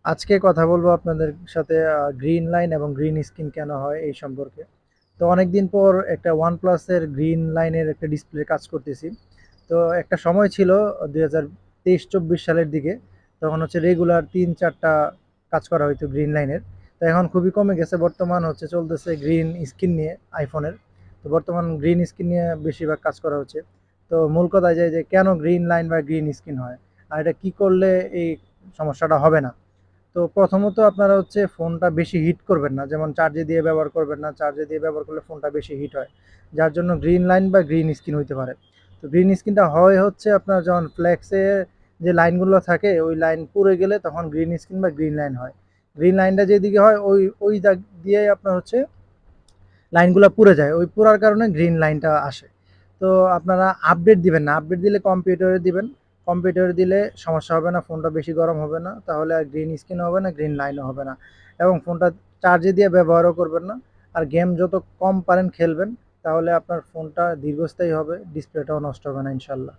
আজকে কথা বলবো আপনাদের সাথে গ্রিন লাইন এবং গ্রিন স্ক্রিন কেন হয় এই সম্পর্কে। তো অনেকদিন পর একটা OnePlus এর গ্রিন লাইনের একটা ডিসপ্লে কাজ করতেছি। তো একটা সময় ছিল 2023-24 সালের দিকে, তখন হচ্ছে রেগুলার 3-4টা কাজ করা হইতো গ্রিন লাইনের। তো এখন খুবই কমে গেছে, বর্তমান হচ্ছে চলতেছে গ্রিন স্ক্রিন নিয়ে আইফোনের। তো বর্তমান গ্রিন স্ক্রিন নিয়ে বেশিরভাগ কাজ করা হচ্ছে। তো মূল কথায় যায় যে কেন গ্রিন লাইন বা গ্রিন স্ক্রিন হয়, আর এটা কি করলে এই সমস্যাটা হবে না। তো প্রথমত আপনারা হচ্ছে ফোনটা বেশি হিট করবেন না, যেমন চার্জে দিয়ে ব্যবহার করবেন না, চার্জে দিয়ে ব্যবহার করলে ফোনটা বেশি হিট হয়, যার জন্য গ্রিন লাইন বা গ্রিন স্ক্রিন হইতে পারে। তো গ্রিন স্ক্রিনটা হয় হচ্ছে আপনার যখন ফ্ল্যাক্সে যে লাইনগুলো থাকে ওই লাইন পুড়ে গেলে তখন গ্রিন স্ক্রিন বা গ্রিন লাইন হয়। গ্রিন লাইনটা যেদিকে হয় ওই ওই দাগ দিয়ে আপনার হচ্ছে লাইনগুলো পুড়ে যায়, ওই পুরার কারণে গ্রিন লাইনটা আসে। তো আপনারা আপডেট দিবেন না, আপডেট দিলে কম্পিউটারে দিবেন। কম্পিউটারে দিলে সমস্যা হবে না, ফোনটা বেশি গরম হবে না, তাহলে আর গ্রিন স্ক্রিন হবে না, গ্রিন লাইনও হবে না। এবং ফোনটা চার্জে দিয়ে ব্যবহারও করবেন না। আর গেম যত কম পারেন খেলবেন, তাহলে আপনার ফোনটা দীর্ঘস্থায়ী হবে, ডিসপ্লেটাও নষ্ট হবে না ইনশাল্লাহ।